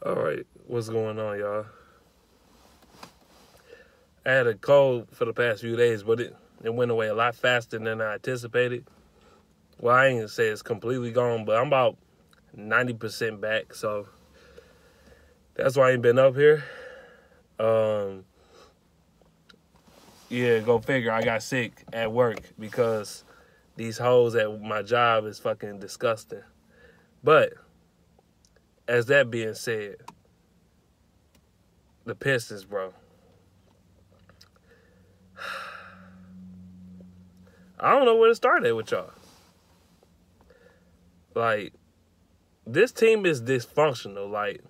All right, what's going on, y'all? I had a cold for the past few days, but it went away a lot faster than I anticipated. Well, I ain't gonna say it's completely gone, but I'm about 90% back, so that's why I ain't been up here. Yeah, go figure. I got sick at work because these hoes at my job is fucking disgusting. But as that being said, the Pistons, bro. I don't know where to start at with y'all. Like, this team is dysfunctional. Like,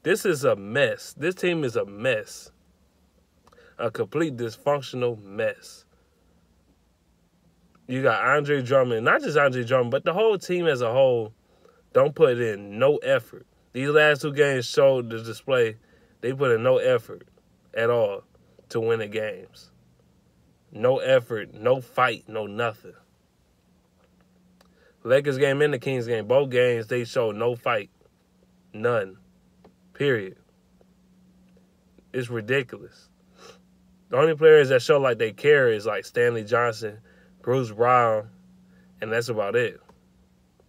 this is a mess. This team is a mess. A complete dysfunctional mess. You got Andre Drummond, not just Andre Drummond, but the whole team as a whole don't put in no effort. These last two games showed the display. They put in no effort at all to win the games. No effort, no fight, no nothing. Lakers game and the Kings game, both games, they showed no fight. None. Period. It's ridiculous. The only players that show like they care is like Stanley Johnson, Bruce Brown, and that's about it.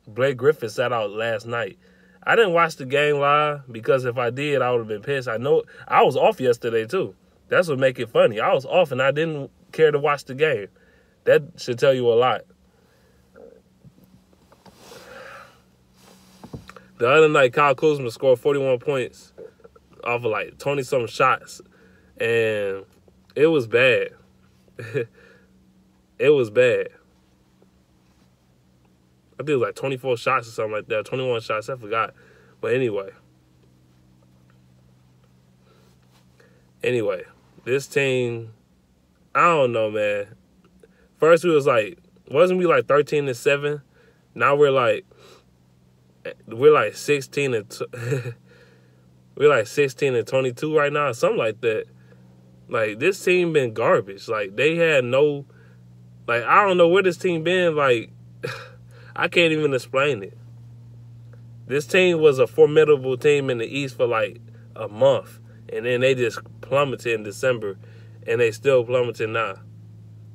Blake Griffin sat out last night. I didn't watch the game live because if I did, I would have been pissed. I know I was off yesterday too. That's what make it funny. I was off and I didn't care to watch the game. That should tell you a lot. The other night, Kyle Kuzma scored 41 points off of like 20-something shots. And it was bad. It was bad. I think it was like 24 shots or something like that. 21 shots, I forgot. But anyway. This team, I don't know, man. First we was like, wasn't we like 13-7? Now we're like 16 and we're like 16 and 22 right now, something like that. Like, this team been garbage. Like, they had no, like, I don't know where this team been. Like, I can't even explain it. This team was a formidable team in the East for like a month, and then they just plummeted in December, and they still plummeted now.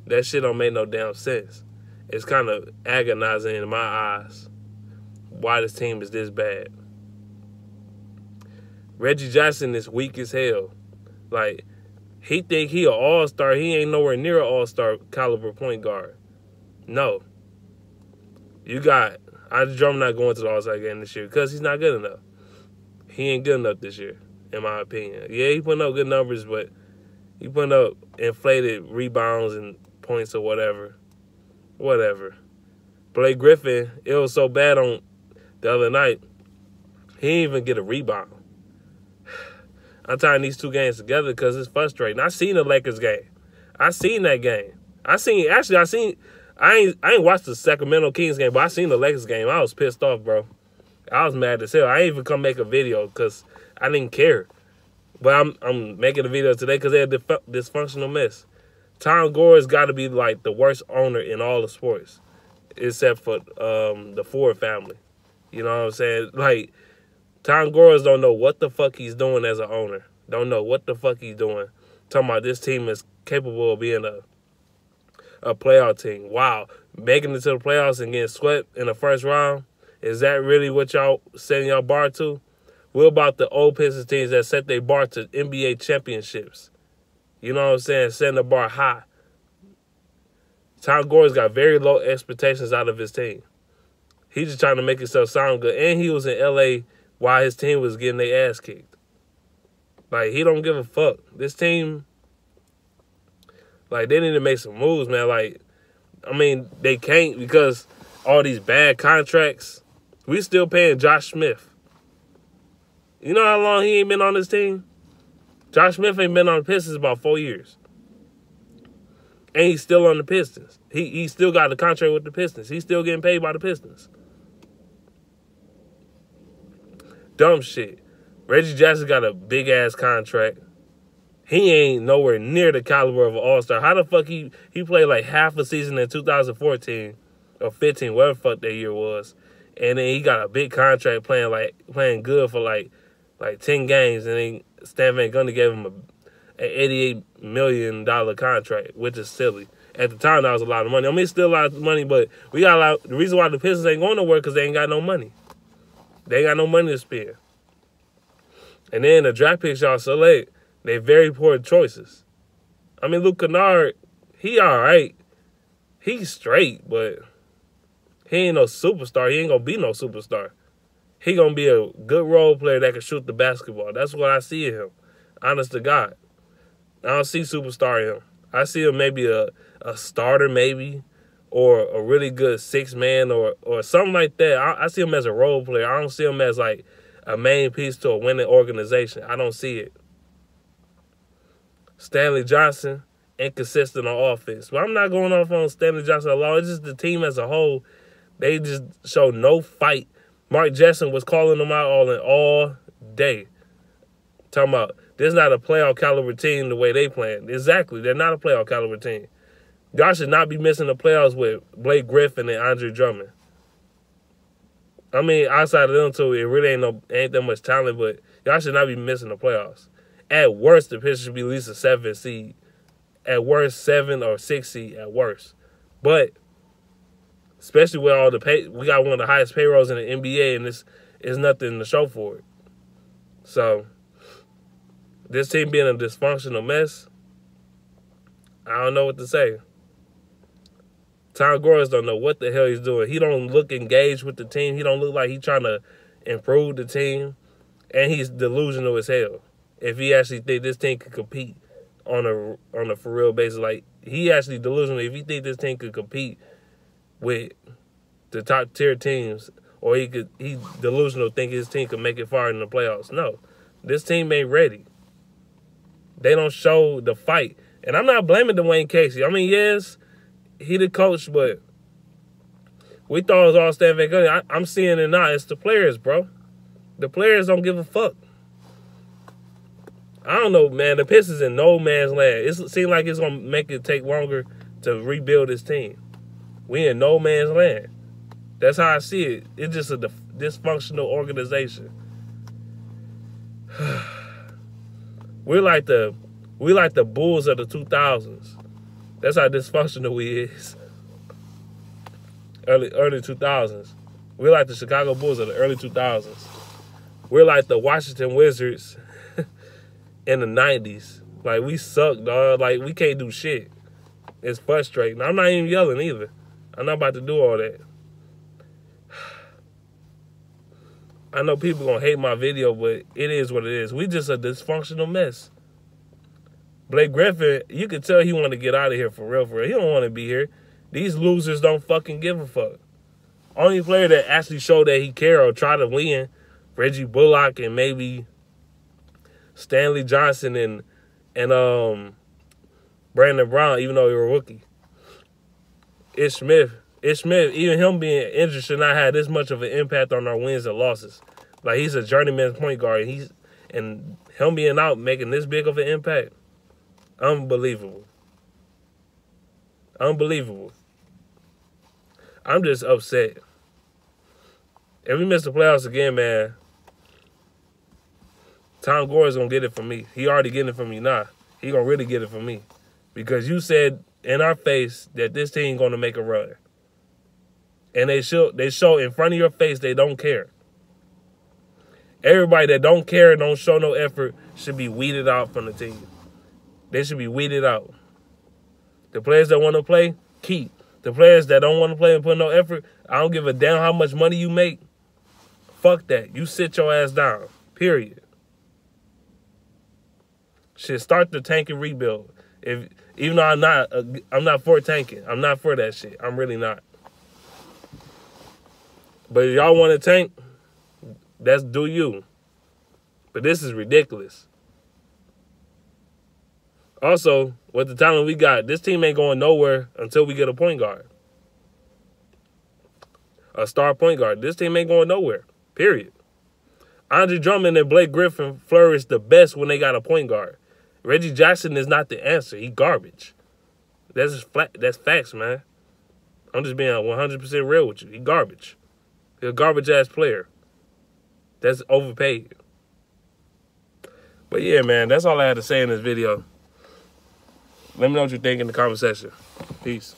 That shit don't make no damn sense. It's kind of agonizing in my eyes why this team is this bad. Reggie Jackson is weak as hell. Like, he think he an all-star. He ain't nowhere near an all-star caliber point guard. No. You got Andre Drummond not going to the all-star game this year because he's not good enough. He ain't good enough this year, in my opinion. Yeah, he putting up good numbers, but he putting up inflated rebounds and points or whatever. Whatever. Blake Griffin, it was so bad on the other night, he didn't even get a rebound. I'm tying these two games together because it's frustrating. I seen the Lakers game. I seen that game. I ain't watched the Sacramento Kings game, but I seen the Lakers game. I was pissed off, bro. I was mad as hell. I ain't even come make a video because I didn't care. But I'm making a video today because they're a dysfunctional mess. Tom Gore's got to be like the worst owner in all of sports, except for the Ford family. You know what I'm saying? Like, Tom Gores don't know what the fuck he's doing as an owner. Don't know what the fuck he's doing. Talking about this team is capable of being a playoff team. Wow. Making it to the playoffs and getting swept in the first round. Is that really what y'all setting y'all bar to? What about the old Pistons teams that set their bar to NBA championships? You know what I'm saying? Setting the bar high. Tom Gore's got very low expectations out of his team. He's just trying to make himself sound good. And he was in L.A. while his team was getting their ass kicked. Like, he don't give a fuck. This team, like, they need to make some moves, man. Like, I mean, they can't because all these bad contracts. We still paying Josh Smith. You know how long he ain't been on this team? Josh Smith ain't been on the Pistons about 4 years. And he's still on the Pistons. He still got the contract with the Pistons. He's still getting paid by the Pistons. Dumb shit. Reggie Jackson got a big-ass contract. He ain't nowhere near the caliber of an all-star. How the fuck he played like half a season in 2014 or 15, whatever the fuck that year was. And then he got a big contract playing good for like like 10 games, and then Stan Van Gundy gave him an $88 million contract, which is silly. At the time, that was a lot of money. I mean, it's still a lot of money, but we got a lot. The reason why the Pistons ain't going nowhere because they ain't got no money. They ain't got no money to spend. And then the draft picks y'all select, they're very poor choices. I mean, Luke Kennard, he all right. He's straight, but he ain't no superstar. He ain't going to be no superstar. He going to be a good role player that can shoot the basketball. That's what I see in him. Honest to God. I don't see superstar in him. I see him maybe a starter maybe, or a really good six-man or something like that. I see him as a role player. I don't see him as like a main piece to a winning organization. I don't see it. Stanley Johnson, inconsistent on offense. But I'm not going off on Stanley Johnson alone. It's just the team as a whole. They just show no fight. Mark Jackson was calling them out all day. Talking about, this is not a playoff caliber team the way they playing. Exactly. They're not a playoff caliber team. Y'all should not be missing the playoffs with Blake Griffin and Andre Drummond. I mean, outside of them two, it really ain't that much talent, but y'all should not be missing the playoffs. At worst, the Pistons should be at least a 7 seed. At worst, 7 or 6 seed at worst. But especially with all the pay, we got one of the highest payrolls in the NBA, and this is nothing to show for it. So this team being a dysfunctional mess, I don't know what to say. Tom Gores don't know what the hell he's doing. He don't look engaged with the team. He don't look like he's trying to improve the team. And he's delusional as hell. If he actually think this team could compete on a for real basis. Like, he actually delusional. If he think this team could compete with the top tier teams, or he delusional think his team could make it far in the playoffs. No. This team ain't ready. They don't show the fight. And I'm not blaming Dwayne Casey. I mean, yes, he the coach, but we thought it was all Stan Van Gundy. I'm seeing it now. It's the players, bro. The players don't give a fuck. I don't know, man. The Pistons in no man's land. It seems like it's going to make it take longer to rebuild this team. We in no man's land. That's how I see it. It's just a dysfunctional organization. We're like the Bulls of the 2000s. That's how dysfunctional we is. Early 2000s. We're like the Chicago Bulls of the early 2000s. We're like the Washington Wizards in the 90s. Like, we suck, dog. Like, we can't do shit. It's frustrating. I'm not even yelling either. I'm not about to do all that. I know people gonna hate my video, but it is what it is. We just a dysfunctional mess. Blake Griffin, you could tell he want to get out of here for real, for real. He don't want to be here. These losers don't fucking give a fuck. Only player that actually showed that he care or try to win, Reggie Bullock and maybe Stanley Johnson and Brandon Brown, even though he was a rookie. Ish Smith, even him being injured should not have this much of an impact on our wins and losses. Like, he's a journeyman point guard, and him being out making this big of an impact. Unbelievable. Unbelievable. I'm just upset. If we miss the playoffs again, man, Tom Gore is going to get it from me. He already getting it from me now. He going to really get it from me. Because you said in our face that this team going to make a run. And they show in front of your face they don't care. Everybody that don't care and don't show no effort should be weeded out from the team. They should be weeded out. The players that want to play, keep. The players that don't want to play and put no effort, I don't give a damn how much money you make. Fuck that. You sit your ass down. Period. Shit, start the tank and rebuild. Even though I'm not for tanking. I'm not for that shit. I'm really not. But if y'all want to tank, that's do you. But this is ridiculous. Also, with the talent we got, this team ain't going nowhere until we get a point guard. A star point guard. This team ain't going nowhere. Period. Andre Drummond and Blake Griffin flourish the best when they got a point guard. Reggie Jackson is not the answer. He garbage. That's just flat. That's facts, man. I'm just being 100% real with you. He garbage. He's a garbage-ass player. That's overpaid. But yeah, man, that's all I had to say in this video. Let me know what you think in the comment section. Peace.